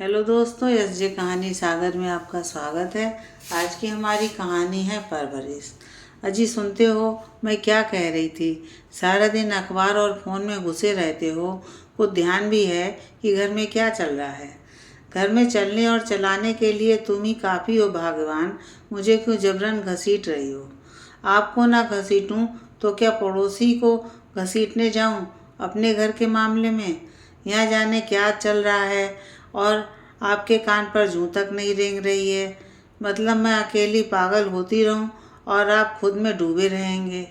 Hello दोस्तों, SJ कहानी सागर में आपका स्वागत है। आज की हमारी कहानी है परवरिश। अजी सुनते हो, मैं क्या कह रही थी? सारा दिन अखबार और फ़ोन में घुसे रहते हो, कुछ ध्यान भी है कि घर में क्या चल रहा है? घर में चलने और चलाने के लिए तुम ही काफ़ी हो भाग्यवान। मुझे क्यों जबरन घसीट रही हो? आपको ना घसीटूं तो क्या पड़ोसी को घसीटने जाऊं अपने घर के मामले में? यहाँ जाने क्या चल रहा है और आपके कान पर जूं तक नहीं रेंग रही है। मतलब मैं अकेली पागल होती रहूं और आप खुद में डूबे रहेंगे।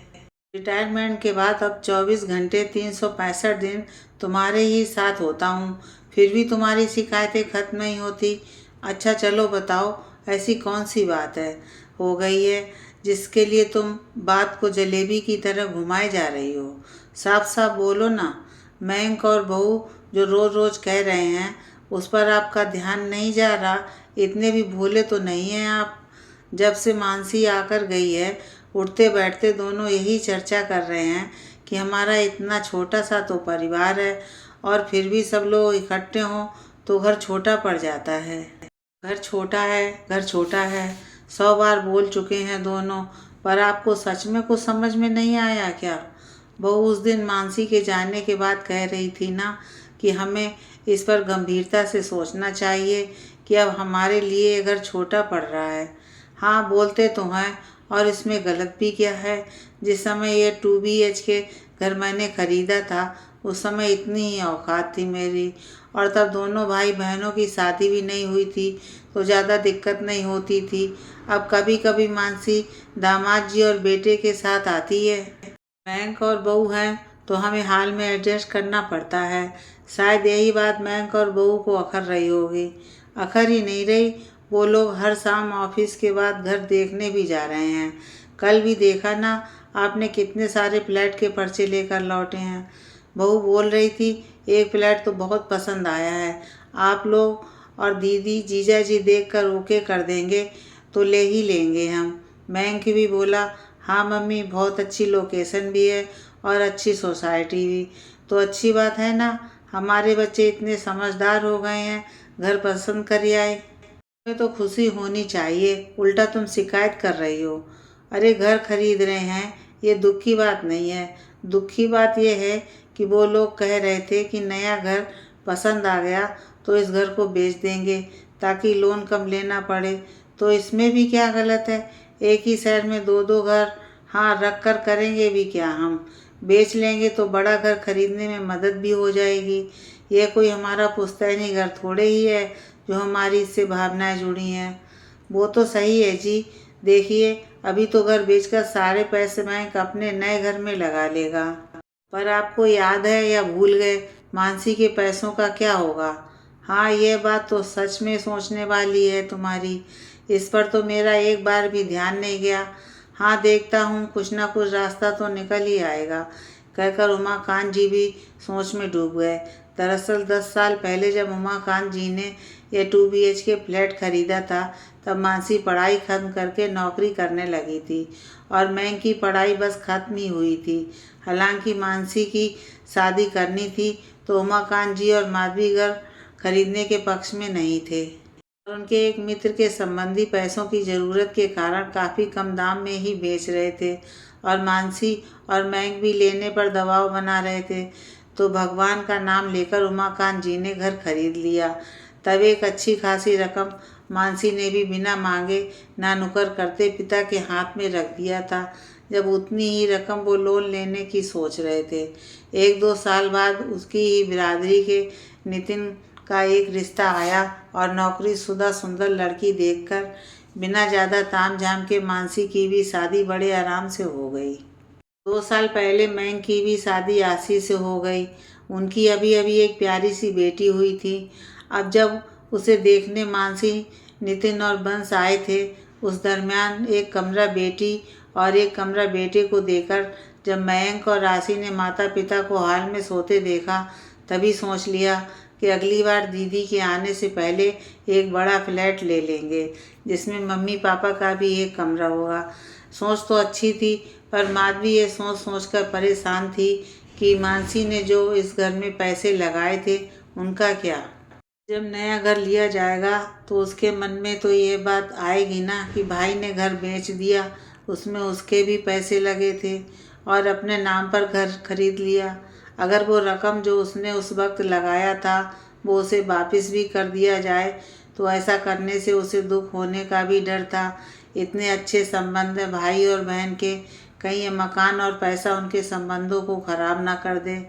रिटायरमेंट के बाद अब 24 घंटे 365 दिन तुम्हारे ही साथ होता हूँ, फिर भी तुम्हारी शिकायतें खत्म नहीं होती। अच्छा चलो बताओ, ऐसी कौन सी बात है हो गई है जिसके लिए तुम बात को जलेबी की तरह घुमाए जा रही हो? साफ साफ बोलो ना। मयंक और बहू जो रोज रोज कह रहे हैं उस पर आपका ध्यान नहीं जा रहा? इतने भी भोले तो नहीं हैं आप। जब से मानसी आकर गई है, उठते बैठते दोनों यही चर्चा कर रहे हैं कि हमारा इतना छोटा सा तो परिवार है और फिर भी सब लोग इकट्ठे हों तो घर छोटा पड़ जाता है। घर छोटा है, घर छोटा है, 100 बार बोल चुके हैं दोनों, पर आपको सच में कुछ समझ में नहीं आया क्या? बहू उस दिन मानसी के जाने के बाद कह रही थी ना कि हमें इस पर गंभीरता से सोचना चाहिए कि अब हमारे लिए ये घर छोटा पड़ रहा है। हाँ बोलते तो हैं, और इसमें गलत भी क्या है? जिस समय ये 2 BHK घर मैंने खरीदा था उस समय इतनी ही औकात थी मेरी, और तब दोनों भाई बहनों की शादी भी नहीं हुई थी तो ज़्यादा दिक्कत नहीं होती थी। अब कभी कभी मानसी दामाद जी और बेटे के साथ आती है। मयंक और बहू हैं तो हमें हाल में एडजस्ट करना पड़ता है। शायद यही बात मयंक और बहू को अखर रही होगी। अखर ही नहीं रही, वो लोग हर शाम ऑफिस के बाद घर देखने भी जा रहे हैं। कल भी देखा ना आपने, कितने सारे फ्लैट के पर्चे लेकर लौटे हैं। बहू बोल रही थी एक फ्लैट तो बहुत पसंद आया है, आप लोग और दीदी जीजा जी देख कर ओके कर देंगे तो ले ही लेंगे हम। मयंक भी बोला हाँ मम्मी, बहुत अच्छी लोकेशन भी है और अच्छी सोसाइटी भी। तो अच्छी बात है ना, हमारे बच्चे इतने समझदार हो गए हैं, घर पसंद कर आए। तुम्हें तो खुशी होनी चाहिए, उल्टा तुम शिकायत कर रही हो। अरे घर खरीद रहे हैं, ये दुख की बात नहीं है। दुख की बात यह है कि वो लोग कह रहे थे कि नया घर पसंद आ गया तो इस घर को बेच देंगे ताकि लोन कम लेना पड़े। तो इसमें भी क्या गलत है? एक ही शहर में दो दो घर हाँ रख कर करेंगे भी क्या? हम बेच लेंगे तो बड़ा घर खरीदने में मदद भी हो जाएगी। यह कोई हमारा पुश्तैनी घर थोड़े ही है जो हमारी इससे भावनाएं जुड़ी हैं। वो तो सही है जी, देखिए अभी तो घर बेचकर सारे पैसे बैंक अपने नए घर में लगा लेगा, पर आपको याद है या भूल गए मानसी के पैसों का क्या होगा? हाँ ये बात तो सच में सोचने वाली है तुम्हारी, इस पर तो मेरा एक बार भी ध्यान नहीं गया। हाँ देखता हूँ, कुछ ना कुछ रास्ता तो निकल ही आएगा, कहकर उमाकांत जी भी सोच में डूब गए। दरअसल 10 साल पहले जब उमाकांत जी ने यह 2 BHK फ्लैट खरीदा था तब मानसी पढ़ाई खत्म करके नौकरी करने लगी थी और मैं की पढ़ाई बस खत्म ही हुई थी। हालांकि मानसी की शादी करनी थी तो उमाकांत जी और माधवी घर खरीदने के पक्ष में नहीं थे, और उनके एक मित्र के संबंधी पैसों की ज़रूरत के कारण काफ़ी कम दाम में ही बेच रहे थे और मानसी और मयंक भी लेने पर दबाव बना रहे थे। तो भगवान का नाम लेकर उमाकांत जी ने घर खरीद लिया। तब एक अच्छी खासी रकम मानसी ने भी बिना मांगे ना नुकर करते पिता के हाथ में रख दिया था। जब उतनी ही रकम वो लोन लेने की सोच रहे थे, 1-2 साल बाद उसकी ही बिरादरी के नितिन का एक रिश्ता आया और नौकरीशुदा सुंदर लड़की देखकर बिना ज़्यादा तामझाम के मानसी की भी शादी बड़े आराम से हो गई। 2 साल पहले मयंक की भी शादी आशी से हो गई। उनकी अभी अभी एक प्यारी सी बेटी हुई थी। अब जब उसे देखने मानसी, नितिन और बंस आए थे, उस दरमियान एक कमरा बेटी और एक कमरा बेटे को देकर जब मयंक और राशि ने माता पिता को हाल में सोते देखा, तभी सोच लिया कि अगली बार दीदी के आने से पहले एक बड़ा फ्लैट ले लेंगे जिसमें मम्मी पापा का भी एक कमरा होगा। सोच तो अच्छी थी, पर माधवी ये सोच सोच कर परेशान थी कि मानसी ने जो इस घर में पैसे लगाए थे उनका क्या? जब नया घर लिया जाएगा तो उसके मन में तो ये बात आएगी ना कि भाई ने घर बेच दिया, उसमें उसके भी पैसे लगे थे और अपने नाम पर घर खरीद लिया। अगर वो रकम जो उसने उस वक्त लगाया था वो उसे वापस भी कर दिया जाए तो ऐसा करने से उसे दुख होने का भी डर था। इतने अच्छे संबंध हैं भाई और बहन के, कहीं ये मकान और पैसा उनके संबंधों को खराब ना कर दे।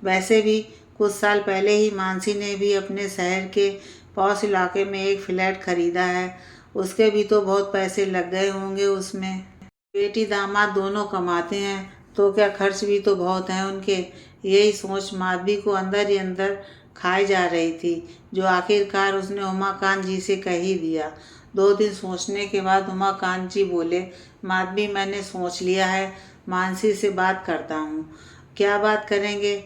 वैसे भी कुछ साल पहले ही मानसी ने भी अपने शहर के पॉश इलाके में एक फ्लैट खरीदा है। उसके भी तो बहुत पैसे लग गए होंगे उसमें। बेटी दामाद दोनों कमाते हैं तो क्या खर्च भी तो बहुत हैं उनके। यही सोच माधवी को अंदर ही अंदर खाई जा रही थी, जो आखिरकार उसने उमाकांत जी से कह ही दिया। 2 दिन सोचने के बाद उमाकांत जी बोले, माधवी मैंने सोच लिया है, मानसी से बात करता हूँ। क्या बात करेंगे,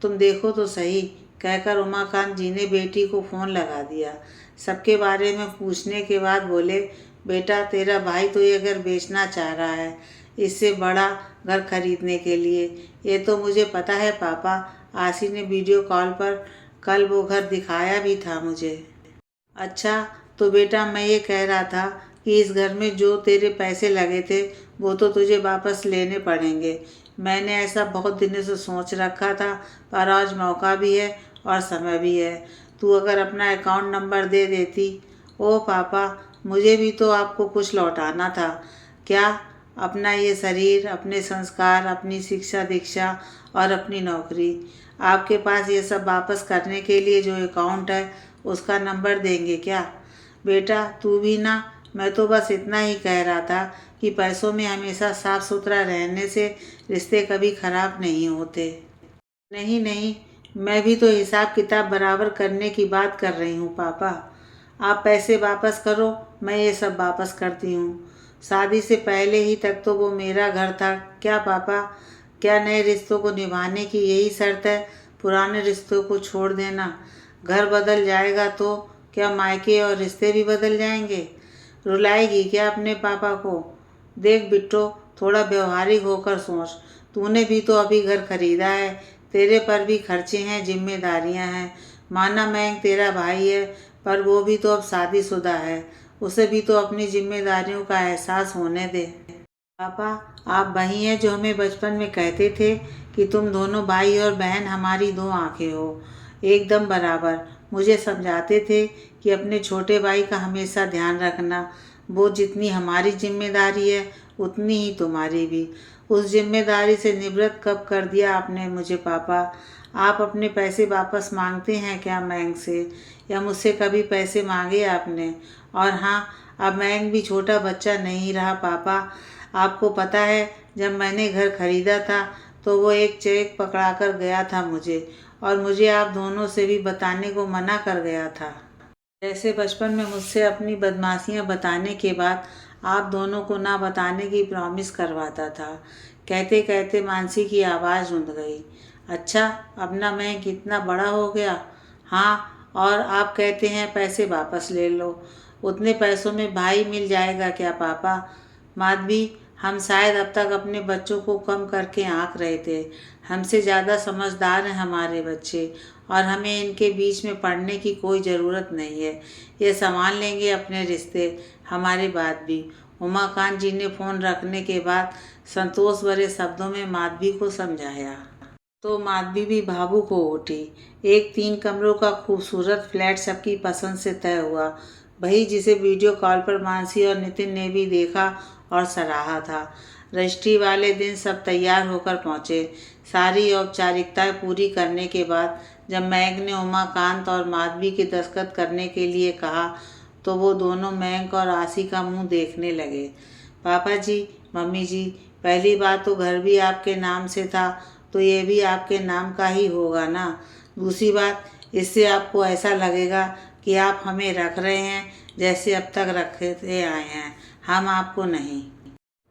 तुम देखो तो सही, कहकर उमाकांत जी ने बेटी को फ़ोन लगा दिया। सबके बारे में पूछने के बाद बोले, बेटा तेरा भाई तो ये घर बेचना चाह रहा है, इससे बड़ा घर खरीदने के लिए। ये तो मुझे पता है पापा, आशी ने वीडियो कॉल पर कल वो घर दिखाया भी था मुझे। अच्छा, तो बेटा मैं ये कह रहा था कि इस घर में जो तेरे पैसे लगे थे वो तो तुझे वापस लेने पड़ेंगे। मैंने ऐसा बहुत दिनों से सोच रखा था, पर आज मौका भी है और समय भी है। तू अगर अपना अकाउंट नंबर दे देती। ओ पापा, मुझे भी तो आपको कुछ लौटाना था। क्या? अपना ये शरीर, अपने संस्कार, अपनी शिक्षा दीक्षा और अपनी नौकरी। आपके पास ये सब वापस करने के लिए जो अकाउंट है उसका नंबर देंगे क्या? बेटा तू भी ना, मैं तो बस इतना ही कह रहा था कि पैसों में हमेशा साफ सुथरा रहने से रिश्ते कभी खराब नहीं होते। नहीं नहीं, मैं भी तो हिसाब किताब बराबर करने की बात कर रही हूँ पापा। आप पैसे वापस करो, मैं ये सब वापस करती हूँ। शादी से पहले ही तक तो वो मेरा घर था क्या पापा? क्या नए रिश्तों को निभाने की यही शर्त है, पुराने रिश्तों को छोड़ देना? घर बदल जाएगा तो क्या मायके और रिश्ते भी बदल जाएंगे? रुलाएगी क्या अपने पापा को? देख बिट्टो, थोड़ा व्यवहारिक होकर सोच। तूने भी तो अभी घर खरीदा है, तेरे पर भी खर्चे हैं, जिम्मेदारियां हैं। माना मैं तेरा भाई है, पर वो भी तो अब शादीशुदा है, उसे भी तो अपनी जिम्मेदारियों का एहसास होने दे। पापा, आप वही हैं जो हमें बचपन में कहते थे कि तुम दोनों भाई और बहन हमारी 2 आंखें हो, एकदम बराबर। मुझे समझाते थे कि अपने छोटे भाई का हमेशा ध्यान रखना, वो जितनी हमारी जिम्मेदारी है उतनी ही तुम्हारी भी। उस जिम्मेदारी से निवृत्त कब कर दिया आपने मुझे पापा? आप अपने पैसे वापस मांगते हैं क्या मयंक से, या मुझसे कभी पैसे मांगे आपने? और हाँ, अब मयंक भी छोटा बच्चा नहीं रहा पापा। आपको पता है, जब मैंने घर खरीदा था तो वो एक चेक पकड़ा कर गया था मुझे, और मुझे आप दोनों से भी बताने को मना कर गया था। जैसे बचपन में मुझसे अपनी बदमाशियां बताने के बाद आप दोनों को ना बताने की प्रॉमिस करवाता था। कहते कहते मानसी की आवाज़ रुंध गई। अच्छा, अब ना मैं कितना बड़ा हो गया। हाँ, और आप कहते हैं पैसे वापस ले लो। उतने पैसों में भाई मिल जाएगा क्या पापा? माधवी, हम शायद अब तक अपने बच्चों को कम करके आंक रहे थे। हमसे ज़्यादा समझदार हैं हमारे बच्चे, और हमें इनके बीच में पड़ने की कोई ज़रूरत नहीं है। ये संभाल लेंगे अपने रिश्ते हमारे बाद भी। उमाकांत जी ने फ़ोन रखने के बाद संतोष भरे शब्दों में माधवी को समझाया। तो माधवी भी भावुक हो उठी। एक 3 कमरों का खूबसूरत फ्लैट सबकी पसंद से तय हुआ, वही जिसे वीडियो कॉल पर मानसी और नितिन ने भी देखा और सराहा था। रजिस्ट्री वाले दिन सब तैयार होकर पहुँचे। सारी औपचारिकताएं पूरी करने के बाद जब मयंक ने उमाकांत और माधवी के दस्तखत करने के लिए कहा तो वो दोनों मयंक और आशी का मुंह देखने लगे। पापा जी, मम्मी जी, पहली बात तो घर भी आपके नाम से था, तो ये भी आपके नाम का ही होगा ना। दूसरी बात, इससे आपको ऐसा लगेगा कि आप हमें रख रहे हैं जैसे अब तक रखते आए हैं, हम आपको नहीं।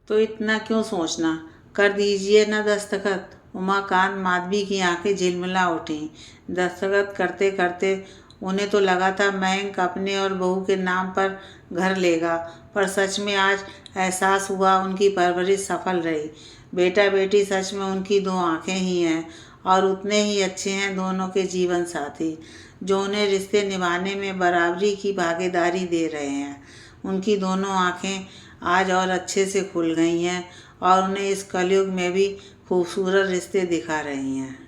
तो इतना क्यों सोचना, कर दीजिए ना दस्तखत। उमाकांत माधवी की आंखें झिलमिला उठीं। दस्तखत करते करते उन्हें तो लगा था मयंक अपने और बहू के नाम पर घर लेगा, पर सच में आज एहसास हुआ उनकी परवरिश सफल रही। बेटा बेटी सच में उनकी 2 आंखें ही हैं, और उतने ही अच्छे हैं दोनों के जीवन साथी। जो उन्हें रिश्ते निभाने में बराबरी की भागीदारी दे रहे हैं। उनकी दोनों आंखें आज और अच्छे से खुल गई हैं और उन्हें इस कलयुग में भी खूबसूरत रिश्ते दिखा रही हैं।